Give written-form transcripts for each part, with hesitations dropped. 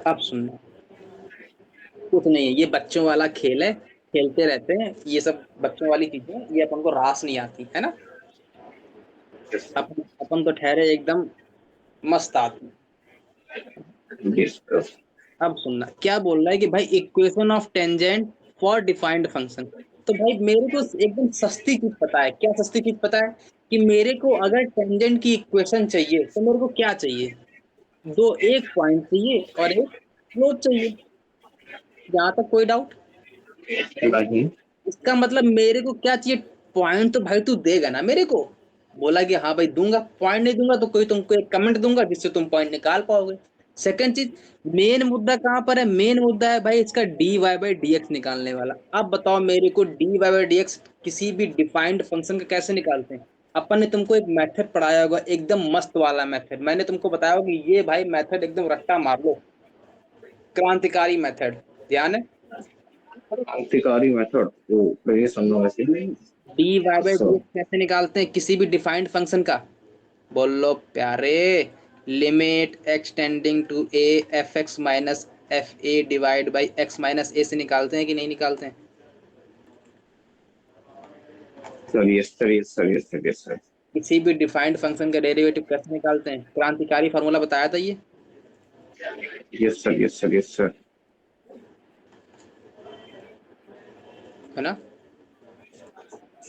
अब सुनना, कुछ नहीं है, ये बच्चों वाला खेल है, खेलते रहते हैं ये सब बच्चों वाली चीजें, ये अपन को रास नहीं आती है ना। Yes, अपन तो ठहरे एकदम मस्त आदमी। yes, अब सुनना क्या बोल रहा है कि भाई equation of tangent for defined function. तो भाई मेरे को एकदम सस्ती चीज पता है, क्या सस्ती चीज पता है, कि मेरे को अगर टेंजेंट की इक्वेशन चाहिए तो मेरे को क्या चाहिए, दो, एक पॉइंट चाहिए और एक स्लोप चाहिए। जहां तक कोई डाउट? नहीं। इसका मतलब मेरे को क्या चाहिए, पॉइंट तो भाई तू देगा ना मेरे को। बोला कि हाँ भाई दूंगा, पॉइंट नहीं दूंगा तो कोई तुमको एक कमेंट दूंगा जिससे तुम पॉइंट निकाल पाओगे। सेकंड चीज, मेन मुद्दा कहाँ पर है, मेन मुद्दा है भाई इसका d y by d x निकालने वाला। अब बताओ मेरे को d y by d x किसी भी डिफाइंड फंक्शन का कैसे निकालते हैं। अपन ने तुमको एक मेथड पढ़ाया होगा, एकदम मस्त वाला मेथड, मैंने तुमको बताया होगा कि ये भाई मेथड एकदम रट्टा मार लो, क्रांतिकारी मेथड, ध्यान है। क्रांतिकारी मेथड तो पहले सुनना वैसे। डी वाई बाई डी सो एक्स कैसे निकालते हैं किसी भी डिफाइंड फंक्शन का, बोलो प्यारे। Limit x tending to a f x minus f a divide by x minus a से निकालते हैं कि नहीं निकालते हैं। Sir yes sir yes sir yes sir yes sir किसी भी डिफाइंड फंक्शन का डेरिवेटिव कैसे निकालते हैं, क्रांतिकारी फार्मूला बताया था ये, yes sir yes sir yes sir है ना।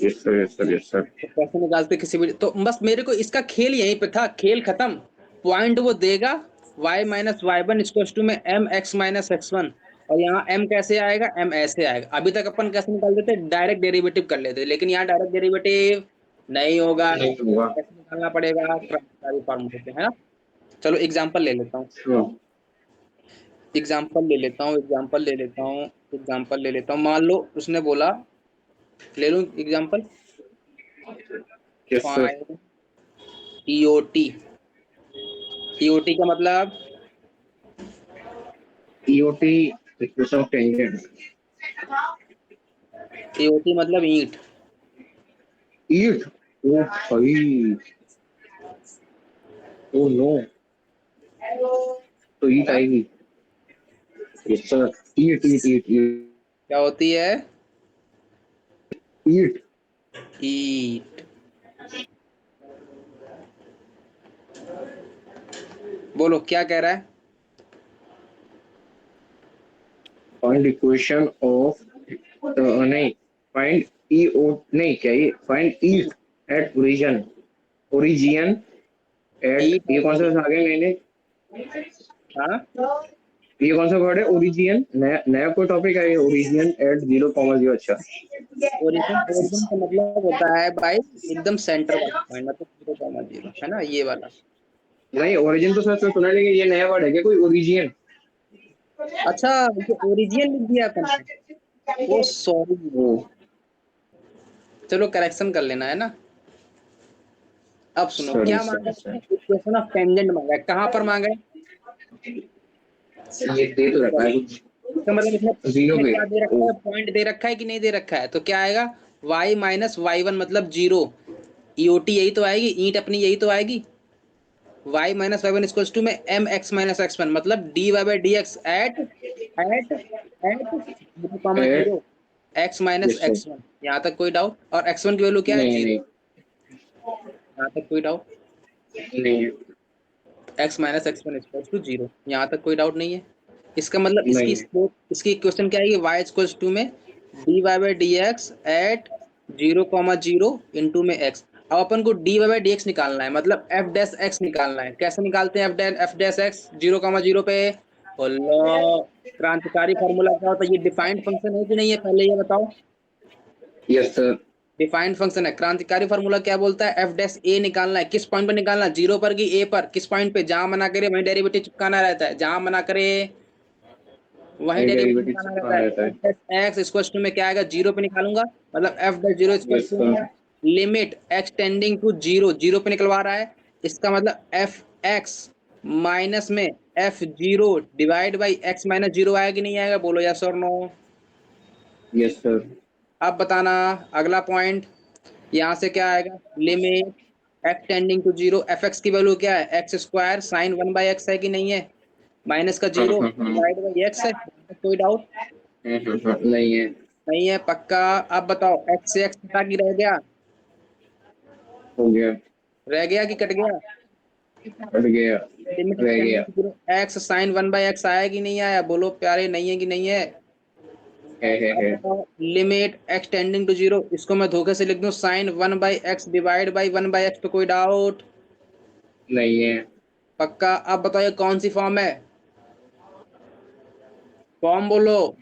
Yes sir yes sir yes sir. तो कैसे निकालते हैं किसी भी, तो बस मेरे को इसका खेल यहीं पे था, खेल खत्म। पॉइंट वो देगा, y minus y one equal to में m x minus x one, और यहाँ m कैसे आएगा, m ऐसे आएगा। अभी तक अपन कैसे निकाल देते, डायरेक्ट डेरिवेटिव कर लेते, लेकिन यहाँ डायरेक्ट डेरिवेटिव नहीं होगा, नहीं होगा। कैसे निकालना पड़ेगा, क्रांतिकारी फार्मूले से, है ना। चलो एग्जांपल ले लेता हूँ, एग्जांपल ले लेता हूँ। मान लो उसने बोला, ले लूँ example, yes sir. Find EOT. EOT का मतलब, EOT equation of tangent. EOT मतलब ईंट। ईट। ओ भाई। ओ नो। तो ईट है ना, आएगी। Yes sir. ईट ईट ईट ईट क्या होती है, ईट। ईट। बोलो क्या कह रहा है। फाइंड इक्वेशन ऑफ नहीं। फाइंड ई ओ नहीं क्या ये find it at origin. Origin at it ये और कौन सा ई, आ गया मैंने। हाँ, ये कौन सा वर्ड है ओरिजिन नया नया कोई टॉपिक है ये ओरिजिन एट 0,0 अच्छा। ओरिजिन, ओरिजिन का मतलब होता है भाई एकदम सेंटर वाला पॉइंट, मतलब 0,0, है ना ये वाला। नहीं ओरिजिन तो सच में सुना लेकिन ये नया वर्ड है क्या कोई ओरिजिन। अच्छा, ये ओरिजिन लिख दिया अपन ने, ओ सॉरी। ओ चलो करेक्शन कर लेना, है ना। अब सुनो सॉरी क्या मांगा सॉरी है, इक्वेशन ऑफ टेंजेंट मांगा है, कहाँ पर मांगा है। ये दे तो रखा है कुछ इसका मतलब इसने जीरो इसने पे। क्या दे ओ रखा है, पॉइंट दे रखा है कि नहीं दे रखा है, तो क्या आएगा, y माइनस वाई वन मतलब जीरो। ईओटी यही तो आएगी, ईंट अपनी यही तो आएगी। y minus y one equals to में m x minus x one, मतलब d y by d x at at at zero comma at. Zero, x minus yes sir. X one. यहाँ तक कोई डाउट, और एक्स वन की value क्या है, नहीं जीरो। नहीं यहाँ तक कोई डाउट, नहीं x minus x one equals to zero, यहाँ तक कोई डाउट नहीं है। इसका मतलब इसकी नहीं। स्लोप, इसकी इक्वेशन क्या आएगी, y इक्वल्स टू में d y by d x at zero comma zero into में x। अब अपन को d y by d x निकालना है, मतलब एफ डैश एक्स निकालना है। कैसे निकालते हैं F dash x zero comma zero पे, बोलो। क्रांतिकारी फार्मूला क्या होता है, ये डिफाइंड फंक्शन है कि नहीं है, पहले ये बताओ। Yes sir. डिफाइंड फंक्शन है, क्रांतिकारी फार्मूला क्या बोलता है, एफ डैश ए निकालना है, किस पॉइंट पे निकालना है, जीरो पर कि ए पर, किस पॉइंट पे, जहां मना करे वहीं डेरिवेटिव चिपकाना रहता है, जहां मना करे वहीं ये डेरिवेटिव डेरिवेटिव चिपकाना रहता चिपकाना है। रहता तो है। F dash x equal to में क्या आएगा, जीरो पे निकालूंगा, मतलब f dash zero equal yes to sir. में limit x tending to zero, zero पे निकलवा रहा है। इसका मतलब एफ एक्स माइनस में f zero divide by x minus zero आएगा कि नहीं आएगा, बोलो यस और नो। Yes sir. अब बताना, अगला पॉइंट, यहाँ से क्या आएगा, limit x tending to zero, f x की वैल्यू क्या है, x square sine one by x है कि नहीं है, माइनस का 0 डिवाइड बाई एक्स है, कोई डाउट नहीं है। नहीं है? पक्का? अब बताओ, एक्स से एक्स हटा कि रह गया? हो गया। रह गया कि कट गया? हट गया। लिमिट रह गया। एक्स साइन 1/x आया कि नहीं आया? बोलो प्यारे, नहीं है कि नहीं है? अब है। बताओ, लिमिट एक्स टेंडिंग टू 0, इसको मैं धोखे से लिख दूं sign 1/x divide by 1/x, तो कोई डाउट? नहीं है। पक्का? अब बताओ ये कौन सी फॉर्म है? फॉर्म बोलो,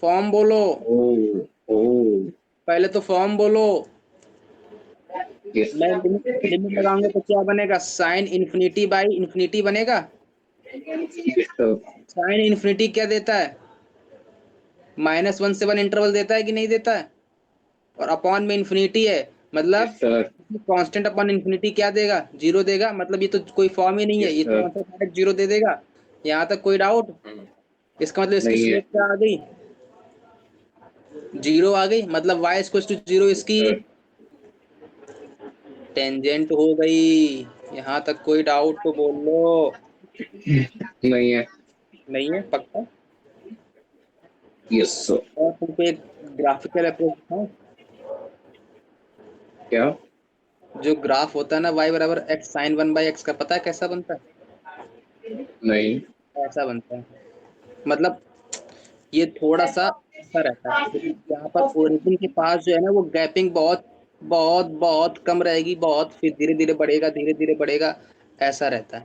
फॉर्म बोलो, ओ। ओ। पहले तो फॉर्म बोलो। यस। मैं लिमिट लिमिट लगाऊंगा तो क्या बनेगा? साइन इन्फिनिटी बाई इन्फिनिटी बनेगा। साइन इन्फिनिटी क्या देता है? -1 से 1 इंटरवल देता है कि नहीं देता है? और अपॉन में इन्फिनिटी है, मतलब yes sir. Constant upon infinity क्या देगा? 0 देगा। मतलब ये तो कोई फॉर्म ही नहीं है, यस ये तो सर। आंसर डायरेक्ट 0 दे देगा। यहाँ तक कोई डाउट? इसका मतलब इसकी नहीं है। स्लोप क्या आ गई? 0 आ गई। मतलब y इक्वल टू 0 यस इसकी सर। टेंजेंट हो गई। यहाँ तक कोई डाउट तो बोल लो। नहीं है। नहीं है? पक्का? Yes sir. और तुमको एक ग्राफिकल अप्रोच दिखाऊं? क्या? जो ग्राफ होता है ना y बराबर एक्स साइन 1/x का, पता है कैसा बनता है? नहीं। ऐसा बनता है। मतलब ये थोड़ा सा ऐसा रहता है, लेकिन यहाँ पर ओरिजिन के पास जो है ना, वो गैपिंग बहुत बहुत बहुत कम रहेगी, बहुत, फिर धीरे धीरे बढ़ेगा, धीरे धीरे बढ़ेगा, ऐसा रहता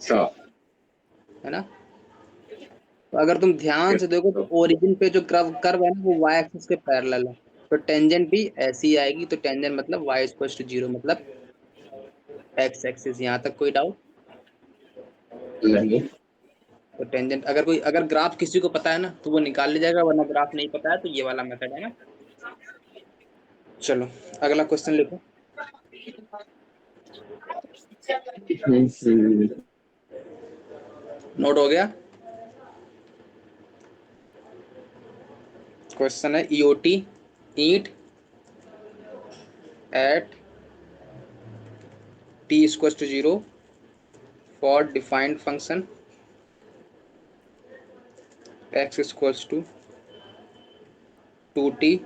अच्छा। है ना? तो अगर तुम ध्यान यस से देखो तो सर। ओरिजिन पे जो कर्व कर्व है ना, वो y एक्सिस के पैरेलल है, तो टेंजेंट भी ऐसी ही आएगी। तो टेंजेंट मतलब y इक्वल टू 0, मतलब x एक्सिस। यहाँ तक कोई डाउट? नहीं। तो टेंजेंट अगर कोई, अगर ग्राफ किसी को पता है ना तो वो निकाल ले जाएगा, वरना ग्राफ नहीं पता है तो ये वाला मेथड है ना। चलो अगला क्वेश्चन लिखो। नोट हो गया? क्वेश्चन है EOT eat at t equal to 0 for defined function x equal to 2t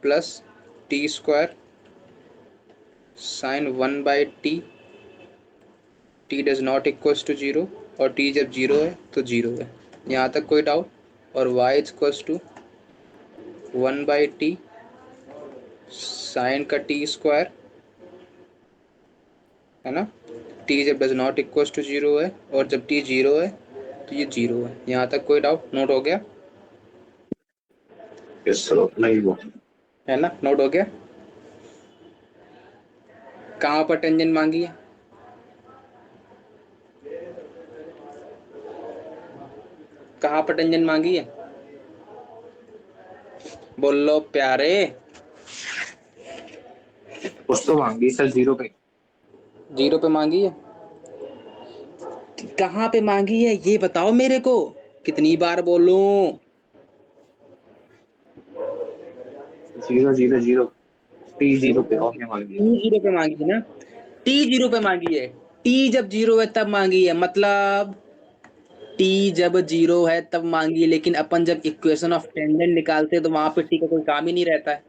plus t square sine 1/t, t does not equal to 0, और t जब 0 है तो 0 है। यहाँ तक कोई डाउट? और y equal to 1/t sine का टी स्क्वायर, है ना? t जब डज नॉट इक्वल टू 0 है, और जब t 0 है तो ये 0 है। यहाँ तक कोई डाउट? नोट हो गया? Yes sir. नहीं वो। है ना? नोट हो गया? कहाँ पर टेंजेंट मांगी है? कहाँ पर टेंजेंट मांगी है? बोल लो प्यारे। कुछ तो मांगी सर, 0 पे। 0 पे मांगी है? कहाँ पे मांगी है ये बताओ मेरे को, कितनी बार बोलूं? 0 0 0। टी 0 0 पे पे और मांगी? क्या मांगी है? टी 0 पे मांगी है ना? टी 0 पे मांगी है। टी जब 0 है तब मांगी है, मतलब टी जब 0 है तब मांगी है। लेकिन अपन जब इक्वेशन ऑफ टेंजेंट निकालते हैं तो वहां पे टी का कोई काम ही नहीं रहता है।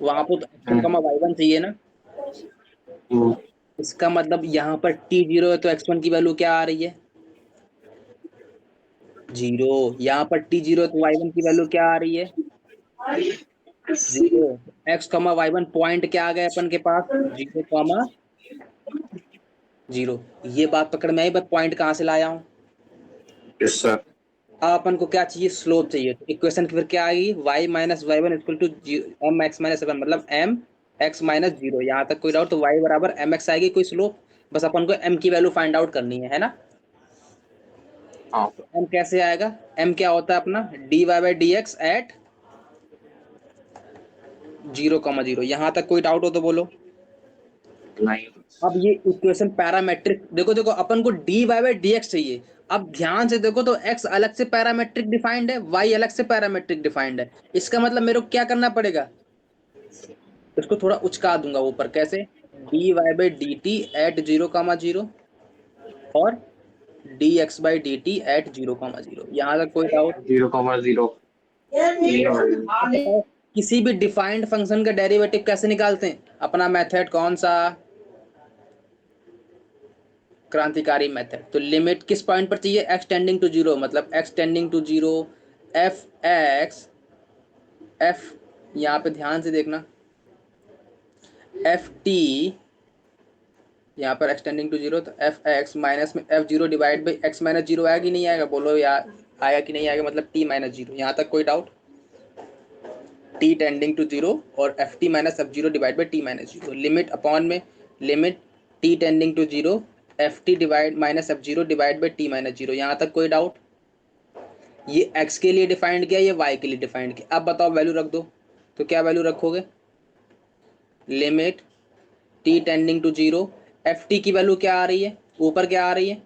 वहां पर तो x1 y1 चाहिए ना। हम्म। इसका मतलब यहाँ पर टी 0 है तो x1 की वैल्यू क्या आ रही है? 0। यहाँ पर टी 0 है तो y1 की वैल्यू क्या आ रही है? 0। x, y1 पॉइंट क्या आ गए अपन के पास? 0, 0। ये बात पकड़ में आई, बस पॉइंट कहाँ से लाया हूँ? Yes sir. अब अपन को क्या चाहिए? स्लोप चाहिए। तो इक्वेशन की फिर क्या आएगी? y minus y one equal to m x minus one, मतलब एम एक्स माइनस 0। यहाँ तक कोई डाउट? तो y बराबर एम एक्स आएगी कोई स्लोप, बस अपन को m की वैल्यू फाइंड आउट करनी है ना? हाँ। तो m कैसे आएगा? m क्या होता है अपना? dy/dx eight 0,0। यहाँ तक कोई डाउट हो तो बोलो। नहीं। अब ये इक्वेशन पैरामेट्रिक, देखो देखो अपन को dy/dx चाहिए। अब ध्यान से देखो तो x अलग से पैरामेट्रिक डिफाइंड है, y अलग से पैरामेट्रिक डिफाइंड है। इसका मतलब मेरे को क्या करना पड़ेगा? इसको थोड़ा उचका दूंगा ऊपर, कैसे? D y by d t at 0,0 और d x by d t at 0,0। यहाँ तक कोई डाउट? 0,0। अब बताओ किसी भी डिफाइंड फंक्शन का डेरिवेटिव कैसे निकालते हैं? अपना मेथड कौन सा? क्रांतिकारी मेथड। तो लिमिट किस पॉइंट पर चाहिए? एक्स टेंडिंग टू जीरो, मतलब x tending to zero f x f, यहाँ पे ध्यान से देखना, एफ टी, यहाँ पर एक्सटेंडिंग टू जीरो, तो एफ एक्स माइनस में f zero divide by x minus zero आएगा कि नहीं आएगा? बोलो यार, आएगा कि नहीं आएगा? मतलब टी माइनस जीरो। यहाँ तक कोई doubt? T tending to zero और f t minus f zero divide by t minus zero. Limit upon में limit t tending to zero f t divide minus f zero divide by t minus zero. यहाँ तक कोई doubt? ये x के लिए defined किया, ये y के लिए डिफाइंड किया। अब बताओ वैल्यू रख दो, तो क्या वैल्यू रखोगे? Limit t tending to zero, f t की वैल्यू क्या आ रही है? ऊपर क्या आ रही है?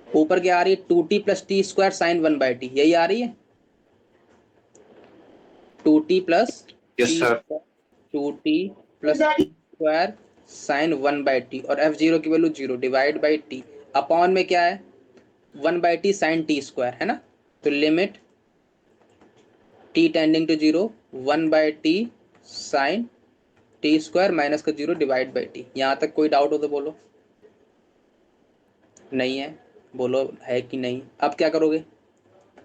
ऊपर क्या आ रही है? 2t plus t square sine 1/t, यही आ रही है। 2t plus yes T sir. Square, 2t plus square sine 1/t, और एफ जीरो की value 0 divide by T, upon में क्या है? 1/t साइन टी स्क्वायर, है ना। तो limit t tending to zero 1/t sine t square minus का 0 divide by T. यहाँ तक कोई डाउट हो तो बोलो। नहीं है? बोलो है कि नहीं। अब क्या करोगे?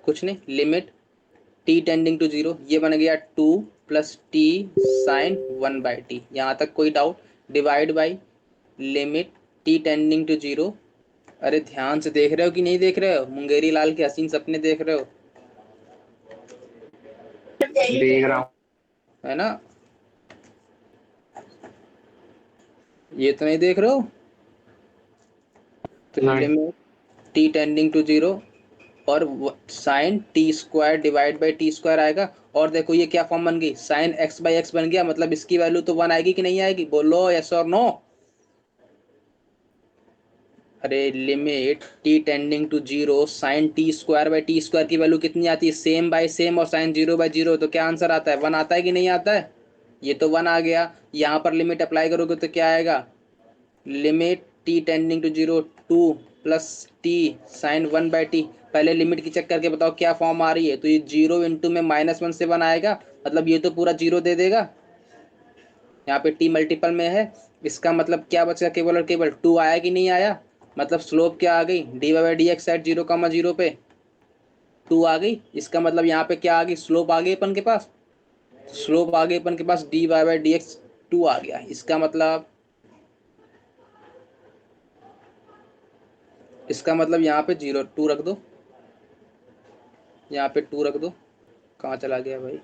कुछ नहीं, limit t tending to zero, ये बन गया 2 प्लस टी साइन 1/t। यहाँ तक कोई doubt? Divide by limit t tending to zero, अरे ध्यान से देख रहे हो कि नहीं देख रहे हो? मुंगेरी लाल के हसीन सपने देख रहे हो, देख रहा हूँ। है ना? ये तो नहीं देख रहे हो? तो नहीं। Limit t tending to zero और sine t square divide by t square आएगा। और देखो ये क्या फॉर्म बन गई? साइन एक्स बाई एक्स बन गया, मतलब इसकी वैल्यू तो 1 आएगी कि नहीं आएगी? बोलो यस और नो। अरे limit t tending to zero sine t square by t square की वैल्यू कितनी आती है? सेम बाय सेम और साइन 0/0, तो क्या आंसर आता है? 1 आता है कि नहीं आता है? ये तो 1 आ गया। यहाँ पर लिमिट अप्लाई करोगे तो क्या आएगा? Limit t tending to zero 2 plus t sine 1/t। पहले लिमिट की चेक करके बताओ क्या फॉर्म आ रही है। तो ये 0 इंटू में -1 से 1 आएगा, मतलब ये तो पूरा 0 दे देगा। यहाँ पे t मल्टीपल में है, इसका मतलब क्या बचेगा? केवल और केवल 2 आया कि नहीं आया? मतलब स्लोप क्या आ गई? D y by d x at 0,0 पे 2 आ गई। इसका मतलब यहाँ पे क्या आ गई? स्लोप आ गई अपन के पास। स्लोप आ गई अपन के पास, d y by d x 2 आ गया। इसका मतलब यहाँ पे 2 रख दो, यहाँ पे 2 रख दो। कहाँ चला गया भाई?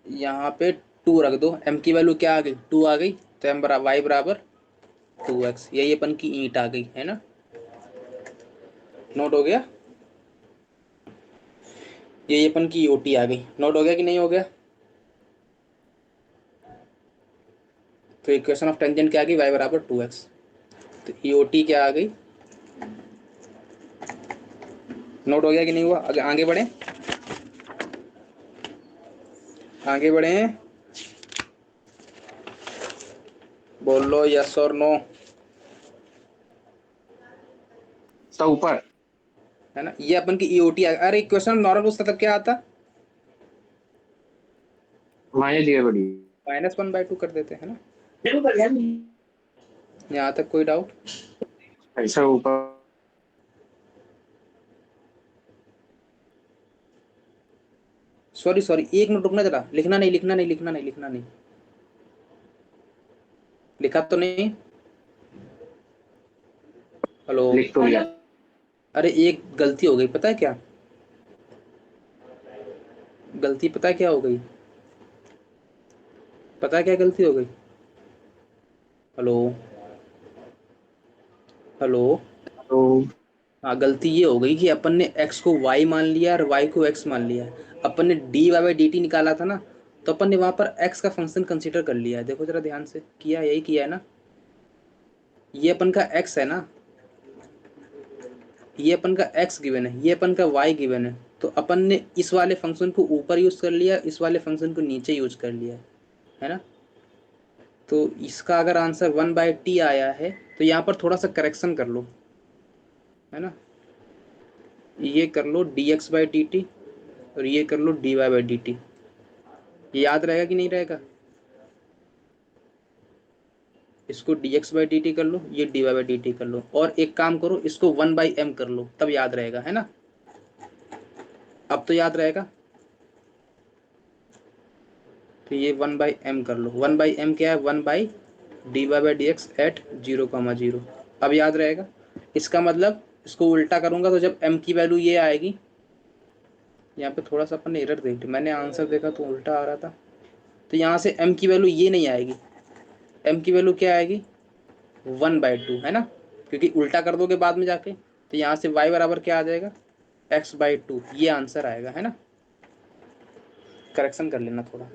यहाँ पे 2 रख दो। m की वैल्यू क्या आ गई? 2 आ गई। तो m बराबर y बराबर 2x, यही अपन की ईंट आ गई, है ना। नोट हो गया? यही अपन की ईओटी आ गई। नोट हो गया कि नहीं हो गया? तो इक्वेशन ऑफ टेंजेंट क्या आ गई? y बराबर 2x। तो ईओटी क्या आ गई? नोट हो गया कि नहीं हुआ? आगे बढ़े, आगे बढ़े, बोलो यस और नो, तो ऊपर है ना। ये अपन की ईओटी आ गई। अरे इक्वेशन नॉर्मल पूछता तब क्या आता? माइनस दिया बड़ी। -1/2 कर देते हैं ना। यहाँ तक कोई डाउट? ऐसा ऊपर। सॉरी सॉरी, एक मिनट रुकना जरा। लिखना नहीं, लिखना नहीं, लिखना नहीं, लिखना नहीं। लिखा तो नहीं? हेलो? लिख तो लिया। अरे एक गलती हो गई, पता है क्या गलती? पता है क्या हो गई? पता है क्या गलती हो गई? हेलो? हेलो? तो हाँ, गलती ये हो गई कि अपन ने x को y मान लिया और y को x मान लिया। अपन ने d y by d t निकाला था ना, तो अपन ने वहां पर x का फंक्शन कंसीडर कर लिया है। देखो जरा ध्यान से, किया यही किया है ना। ये अपन का x है ना, ये अपन का x गिवन है, ये अपन का y गिवन है। तो अपन ने इस वाले फंक्शन को ऊपर यूज कर लिया, इस वाले फंक्शन को नीचे यूज कर लिया है ना। तो इसका अगर आंसर 1/t आया है तो यहाँ पर थोड़ा सा करेक्शन कर लो, है ना। ये कर लो dx/dt और ये कर लो dy/dt। ये याद रहेगा कि नहीं रहेगा? इसको dx/dt कर लो, ये dy/dt कर लो, और एक काम करो इसको 1/m कर लो, तब याद रहेगा, है ना। अब तो याद रहेगा। तो ये 1/m कर लो। 1/m क्या है? 1/dy/dx eight 0,0। अब याद रहेगा। इसका मतलब इसको उल्टा करूंगा तो जब m की वैल्यू ये आएगी, यहाँ पे थोड़ा सा अपन ने एरर देख लिया, मैंने आंसर देखा तो उल्टा आ रहा था। तो यहाँ से m की वैल्यू ये नहीं आएगी, m की वैल्यू क्या आएगी? 1/2, है ना, क्योंकि उल्टा कर दोगे बाद में जाके। तो यहाँ से y बराबर क्या आ जाएगा? x/2। ये आंसर आएगा, है ना। करेक्शन कर लेना थोड़ा।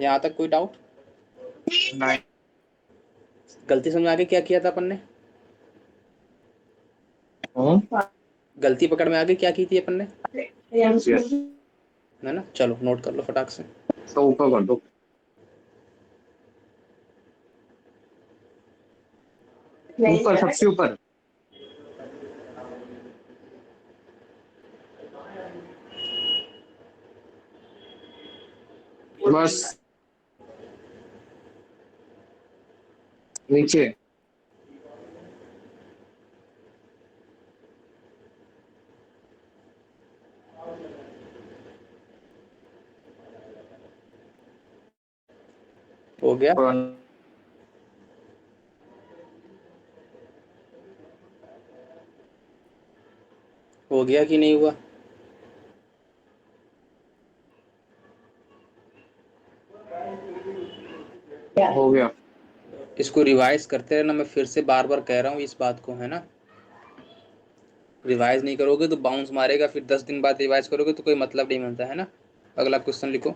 यहाँ तक कोई डाउट? नहीं। गलती समझ आगे क्या किया था अपन ने? गलती पकड़ में आगे क्या की थी अपन ने, Yes. है ना। चलो नोट कर लो फटाक से। तो ऊपर कर दो। ऊपर, सबसे ऊपर। बस नीचे। हो गया? हो गया कि नहीं हुआ? हो गया। इसको रिवाइज करते रहना, मैं फिर से बार बार कह रहा हूँ इस बात को, है ना। रिवाइज नहीं करोगे तो बाउंस मारेगा, फिर 10 दिन बाद रिवाइज करोगे तो कोई मतलब नहीं बनता, है ना। अगला क्वेश्चन लिखो।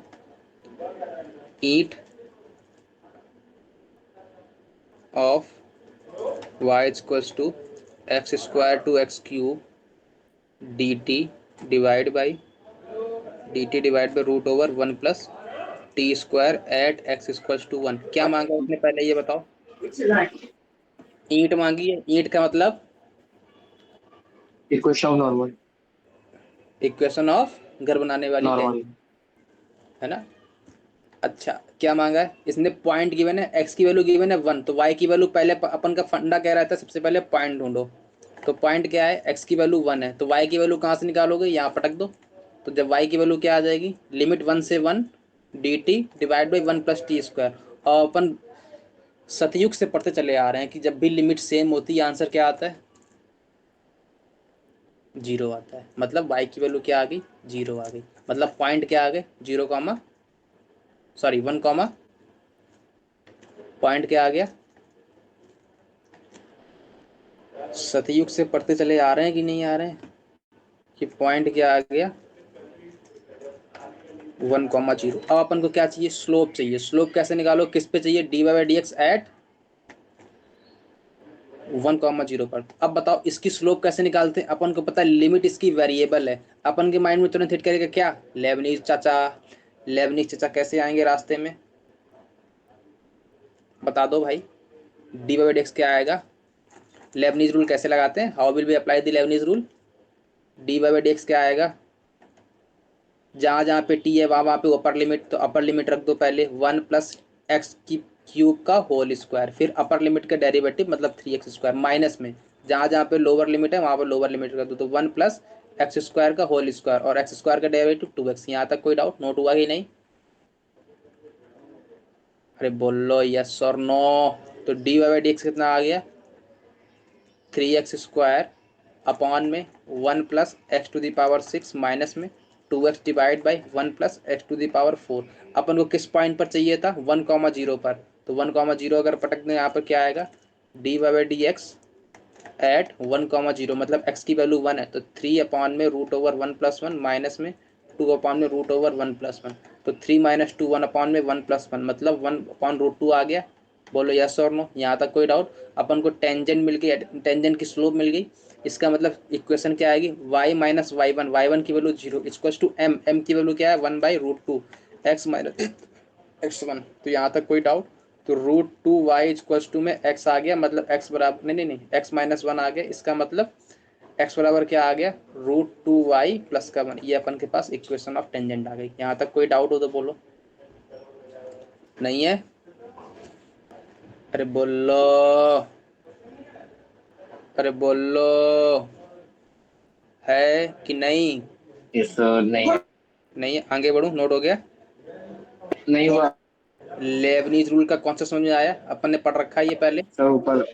It of y equals to x² to x³ dt divide by root over 1 plus t² at x equals to 1। क्या मांगा उसने पहले ये बताओ? ईट मांगी है। ईट का मतलब इक्वेशन नॉर्मल। इक्वेशन ऑफ घर बनाने वाली नॉर्मल। टेंजेंट, है ना। अच्छा, क्या मांगा है इसने? पॉइंट गिवन है, x की वैल्यू गिवन है 1, तो y की वैल्यू पहले अपन का फंडा कह रहा था सबसे पहले पॉइंट ढूंढो। तो पॉइंट क्या है? x की वैल्यू 1 है, तो y की वैल्यू कहाँ से निकालोगे? यहाँ पटक दो। तो जब y की वैल्यू क्या आ जाएगी? लिमिट 1 से 1 dt divide by 1 plus t²। और अपन सतयुग से पढ़ते चले आ रहे हैं कि जब भी लिमिट सेम होती है आंसर क्या आता है? 0 आता है। मतलब y की वैल्यू क्या आ गई? 0 आ गई। मतलब पॉइंट क्या आ गए? 0 कॉमा सॉरी 1 कॉमा पॉइंट क्या आ गया? सतयुग से पढ़ते चले आ रहे हैं कि नहीं आ रहे हैं कि पॉइंट क्या आ गया? 1,0। अब अपन को क्या चाहिए? स्लोप चाहिए। स्लोप कैसे निकालो? किस पे चाहिए? dy/dx एट 1,0 पर। अब बताओ इसकी स्लोप कैसे निकालते हैं? अपन को पता है लिमिट इसकी वेरिएबल है। अपन के माइंड में तुरंत हिट करेगा क्या? लेबनीज चाचा। लेबनीज चाचा कैसे आएंगे रास्ते में? बता दो भाई। dy/dx क्या आएगा? लेबनीज रूल कैसे लगाते हैं? How will be apply the Lebanese rule? dy/dx क्या आएगा? जहाँ जहाँ पे टी है वहाँ वहाँ पे अपर लिमिट, तो अपर लिमिट रख दो पहले 1 प्लस एक्स की क्यूब का होल स्क्वायर, फिर अपर लिमिट का डेरिवेटिव मतलब 3x² माइनस में जहाँ जहाँ पे लोअर लिमिट है वहाँ पर लोअर लिमिट कर दो, तो 1 प्लस x² का होल स्क्वायर और x² का डेरिवेटिव 2x। यहाँ तक कोई डाउट नोट हुआ कि नहीं? अरे बोलो यस और नो। तो dy/dx कितना आ गया? 3x² अपॉन में 1 प्लस x⁶ माइनस में 2x divide by 1 plus x⁴। अपन को किस पॉइंट पर चाहिए था? 1,0 पर। तो 1,0 अगर पटक दें यहाँ पर क्या आएगा? dy/dx एट 1,0 मतलब x की वैल्यू 1 है तो 3 अपॉन में रूट ओवर 1 प्लस 1 माइनस में 2 अपॉन में रूट ओवर 1 प्लस 1। तो 3 माइनस 2 1 अपॉन में 1 प्लस 1 मतलब 1 अपॉन रूट 2 आ गया। बोलो यस और नो। यहाँ तक कोई डाउट? अपन को टेंजेंट मिल गई, टेंजेंट की स्लोप मिल गई। इसका मतलब इक्वेशन क्या आएगी? y माइनस y1 की वैल्यू 0 इक्वल्स टू m की वैल्यू क्या है? 1/√2 x माइनस x1। तो यहाँ तक कोई डाउट? तो √2y में x आ गया, मतलब x बराबर नहीं x माइनस 1 आ गया, इसका मतलब x बराबर क्या आ गया, √2y प्लस का 1। ये अपन के पास इक्वेशन ऑफ टेंजेंट आ गई। यहाँ तक कोई डाउट हो तो बोलो। नहीं है? अरे बोलो, अरे बोलो, है कि नहीं? यस नहीं नहीं है, आगे बढ़ू। नोट हो गया? नहीं हुआ लेबनीज रूल का कौन सा समझ में आया? अपन ने पढ़ रखा है ये पहले, सर ऊपर।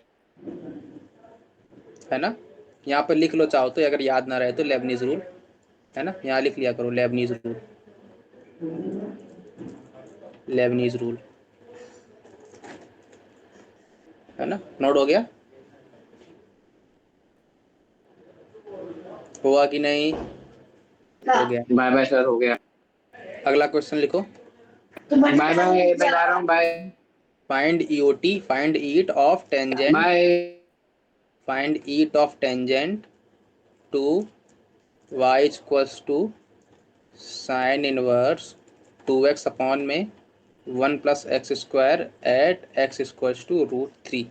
है ना? यहाँ पे लिख लो चाहो तो, अगर याद ना रहे तो, लेबनीज रूल, है ना? यहाँ लिख लिया करो लेबनीज रूल, लेबनीज रूल, है ना? नोट हो गया? हुआ कि नहीं? हो गया। बाय बाय सर, हो गया। अगला क्वेश्चन लिखो। बाय बाय, मैं जा रहा हूँ, bye find EOT, find eat of tangent, bye. Find eat of tangent to y equals to sine inverse 2x upon में 1 plus x square at x equals to √3,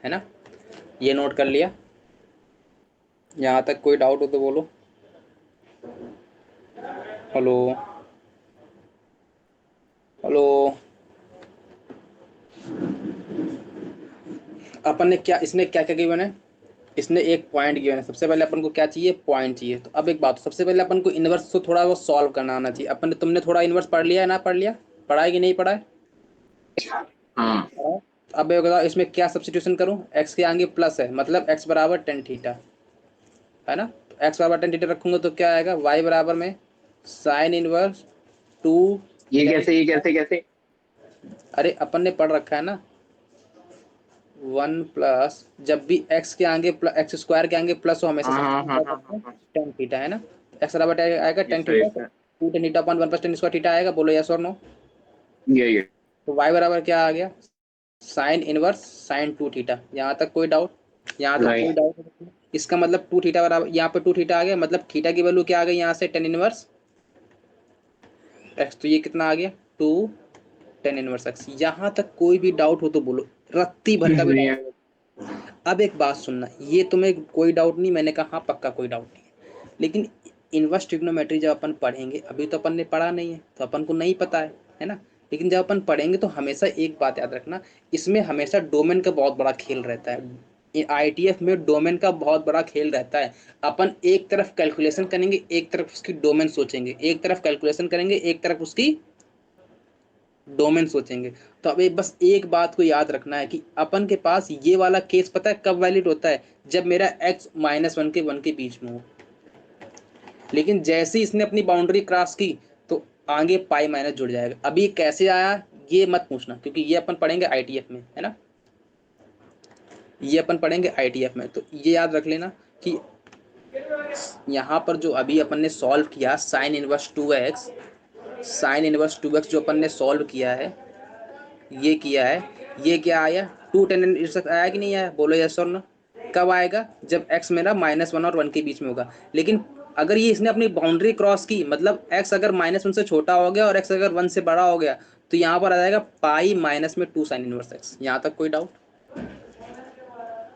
है ना? ये नोट कर लिया? यहाँ तक कोई डाउट हो तो बोलो। Hello, hello. अपन ने क्या, इसने क्या क्या गिवन है? इसने एक पॉइंट गिवन है। सबसे पहले अपन को क्या चाहिए? पॉइंट चाहिए। तो अब एक बात, सबसे पहले अपन को इनवर्स को थोड़ा वो सॉल्व करना आना चाहिए। अपन ने, तुमने थोड़ा इनवर्स पढ़ लिया है ना? पढ़ लिया? पढ़ा है कि नहीं पढ़ा है? हाँ हाँ। अब ये बताओ, इसमें क्या सब्स्टिट्यूशन करूं? x के आगे प्लस है, मतलब x बराबर टेन थीटा, है ना? तो x बराबर टेन थीटा रखूंगा तो क्या आएगा? y बराबर में साइन इनवर्स टू ये टेन। कैसे, ये कैसे कैसे? अरे अपन ने पढ़ रखा है ना, 1 प्लस, जब भी x के आगे x स्क्वायर के आगे प्लस हो, हमेशा हाँ हाँ सब्स्टिट्यूट हाँ कर हाँ सकते हाँ हैं हाँ। टेन थीटा, है ना? x बराबर आएगा tan yes sir, theta, yes sir. Two tan theta upon 1 plus tan square theta आएगा। बोलो यस और नो? ये तो y बराबर क्या आ गया? Sine inverse sine to theta. यहाँ तक कोई डाउट? यहाँ तक कोई राइट। डाउट? इसका मतलब टू थीटा बराबर, यहाँ पे टू थीटा आ गया, मतलब थीटा की वैल्यू क्या आ गई यहाँ से? Tan inverse x. तो ये कितना आ गया? Two tan inverse x. यहाँ तक कोई भी डाउट हो तो बोलो, रत्ती भर का भी नहीं डाउट है। हो। अब एक बात सुनना, ये तुम्हें कोई डाउट नहीं, मैंने कहा हाँ पक्का कोई डाउट नहीं है, लेकिन इनवर्स ट्रिग्नोमेट्री जब अपन पढ़ेंगे, अभी तो अपन ने पढ़ा नहीं है तो अपन को नहीं पता है ना? लेकिन जब अपन पढ़ेंगे तो हमेशा एक बात याद रखना, इसमें हमेशा डोमेन का बहुत बड़ा खेल रहता है। आईटीएफ में डोमेन का बहुत बड़ा खेल रहता है। अपन एक तरफ कैलकुलेशन करेंगे, एक तरफ उसकी डोमेन सोचेंगे, एक तरफ कैलकुलेशन करेंगे, एक तरफ उसकी डोमेन सोचेंगे। तो अब बस एक बात को याद रखना है कि अपन के पास ये वाला केस पता है कब वैलिड होता है? जब मेरा x -1 के 1 के बीच में हो। लेकिन जैसे ही इसने अपनी बाउंड्री क्रॉस की तो आगे पाई माइनस जुड़ जाएगा। अभी कैसे आया ये मत पूछना, क्योंकि ये अपन पढ़ेंगे आईटीएफ में, है ना? ये अपन पढ़ेंगे आईटीएफ में। तो ये याद रख लेना कि यहाँ पर जो अभी अपन ने सॉल्व किया sign inverse 2x, sign inverse 2x जो अपन ने सॉल्व किया है, ये किया है, ये क्या आया? टू टेन इंटरसेक्ट आया कि नहीं आया? बोलो यस और नो? कब आएगा? जब x मेरा -1 और 1 के बीच में होगा। लेकिन अगर ये इसने अपनी बाउंड्री क्रॉस की, मतलब x अगर -1 से छोटा हो गया और x अगर 1 से बड़ा हो गया, तो यहाँ पर आ जाएगा पाई माइनस में 2 साइन इनवर्स x। यहाँ तक कोई डाउट?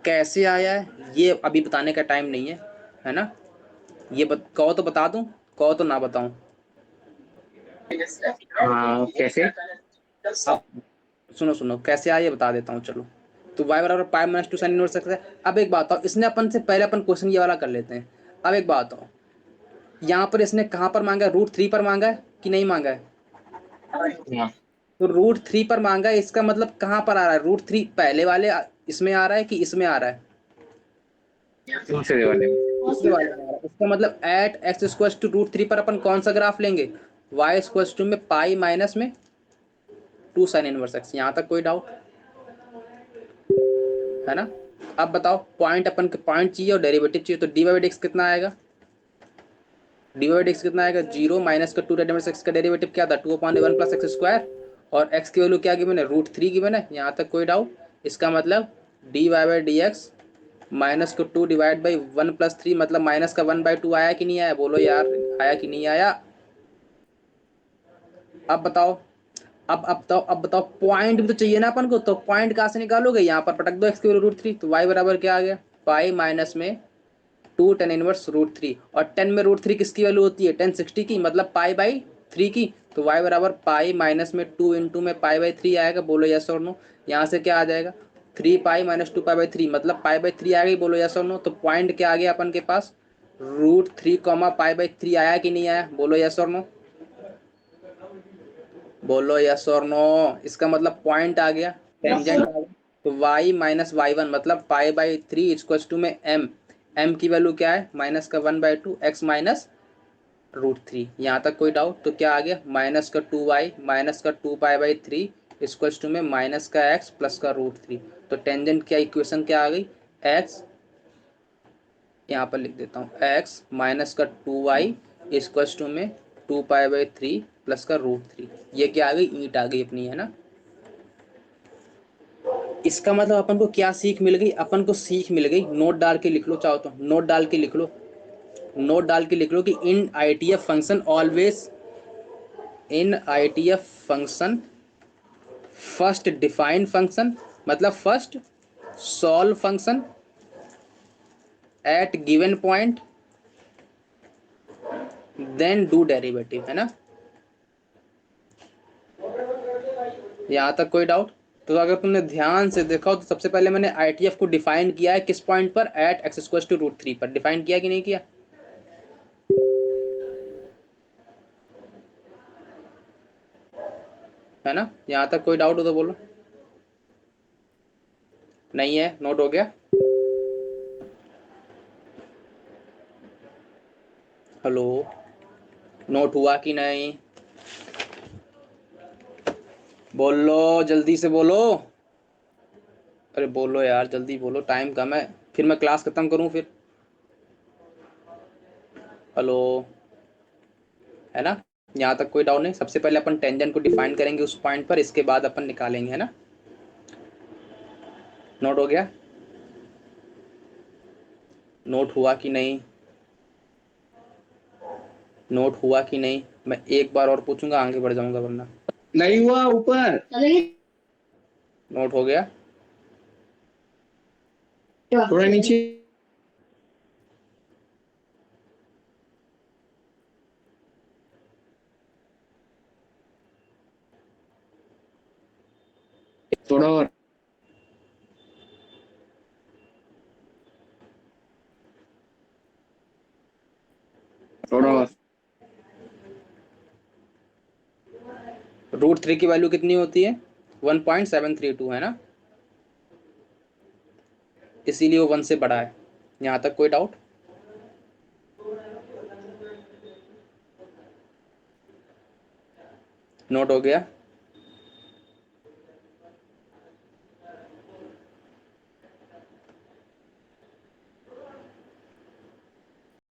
कैसे आया है ये अभी बताने का टाइम नहीं है ना? ये कहो तो बता दूं, कहो तो ना बताऊं? हाँ कैसे? अब सुनो सुनो, कैसे आया ये बता देता हूँ चलो। तो y बराबर pi minus 2 sine inverse x है। अब एक बात बताओ, इसने अपन से पहले अपन क्वेश्चन ये वाला कर लेते हैं। अब एक बात बताओ, यहाँ पर इसने कहाँ पर मांगा है? √3 पर मांगा है कि नहीं मांगा है? हाँ, तो √3 पर मांगा है, इसका मतलब कहाँ पर आ रहा है? √3 पहले वाले इसमें आ रहा है कि इसमें आ रहा है? दूसरे वाले में। दूसरे वाले में आ रहा है। इसका मतलब एट x इक्वल्स टू √3 पर अपन कौन सा ग्राफ लेंगे? y इक्वल्स टू में पाई माइनस में 2 साइन इनवर्स x। यहाँ तक कोई डाउट है ना? अब बताओ, पॉइंट अपन के पॉइंट चाहिए और डेरिवेटिव चाहिए, तो dy/dx कितना आएगा? dy/dx कितना आएगा? 0 माइनस का 2 x का डेरिवेटिव क्या था? 2/1 प्लस एक्स स्क्वायर, और x की वैल्यू क्या गिवन है? √3 गिवन है। यहाँ तक कोई डाउट? इसका मतलब dy/dx माइनस को 2 डिवाइड बाई 1 प्लस 3, मतलब माइनस का 1/2 आया कि नहीं आया? बोलो यार, आया कि नहीं आया? अब बताओ, अब बताओ पॉइंट भी तो चाहिए ना अपन को, तो पॉइंट कहाँ से निकालोगे, यहाँ पर पटक दो x की रूट 3, तो y बराबर क्या आ गया, पाई माइनस में 2 tan इनवर्स रूट 3, और 10 में रूट 3 किसकी वैल्यू होती है, 10 60 की, मतलब पाई बाई 3 की, तो y बराबर पाई माइनस में 2 इंटू में पाई बाई 3 आएगा, बोलो यस और नो। यहाँ से क्या आ जाएगा, 3 पाई माइनस 2 पाई बाई 3, मतलब पाई बाई 3 आ गई, बोलो यस और नो। तो पॉइंट क्या आ गया अपन के पास, रूट 3 कॉमा पाई बाई 3 आया कि नहीं आया, बोलो यस और नो, बोलो यस और नो। इसका मतलब पॉइंट आ गया, टेंजेंट आ गया। तो y माइनस वाई वन मतलब पाई बाई 3 इक्वल्स टू में m की वैल्यू क्या है, माइनस का 1/2 x माइनस रूट 3। यहाँ तक कोई डाउट, तो क्या आ गया, माइनस का 2y माइनस का 2 पाई बाई 3 इक्वल्स टू में माइनस का x प्लस का रूट 3। तो टेंजेंट क्या इक्वेशन क्या आ गई, x, यहाँ पर लिख देता हूँ x माइनस का 2y इक्वल्स टू में 2 पाई बाई 3 प्लस का रूट 3। ये क्या आ गई, ईंट आ गई अपनी, है ना। इसका मतलब अपन को क्या सीख मिल गई, अपन को सीख मिल गई, नोट डाल के लिख लो, चाहो तो नोट डाल के लिख लो, नोट डाल के लिख लो कि in ITF function always, in ITF function first define function, मतलब first solve function at given point then do derivative, है ना। यहाँ तक कोई डाउट, तो अगर तुमने ध्यान से देखा हो तो सबसे पहले मैंने आईटीएफ को डिफाइन किया है किस पॉइंट पर, at x square to root 3 पर डिफाइन किया कि नहीं किया, है ना। यहाँ तक कोई डाउट हो तो बोलो, नहीं है, नोट हो गया। हेलो, नोट हुआ कि नहीं, बोलो जल्दी से बोलो, अरे बोलो यार जल्दी बोलो, टाइम कम है, फिर मैं क्लास खत्म करूँ फिर। हेलो, है ना। यहाँ तक कोई डाउट नहीं, सबसे पहले अपन टेंजेंट को डिफाइन करेंगे उस पॉइंट पर, इसके बाद अपन निकालेंगे, है ना। नोट हो गया, नोट हुआ कि नहीं, नोट हुआ कि नहीं, मैं एक बार और पूछूंगा, आगे बढ़ जाऊंगा वरना। नहीं हुआ ऊपर, नोट हो गया, थोड़ा नीचे, थोड़ा और, थोड़ा और, रूट 3 की वैल्यू कितनी होती है, 1.732, है ना, इसीलिए वो 1 से बड़ा है। यहाँ तक कोई डाउट, नोट हो गया।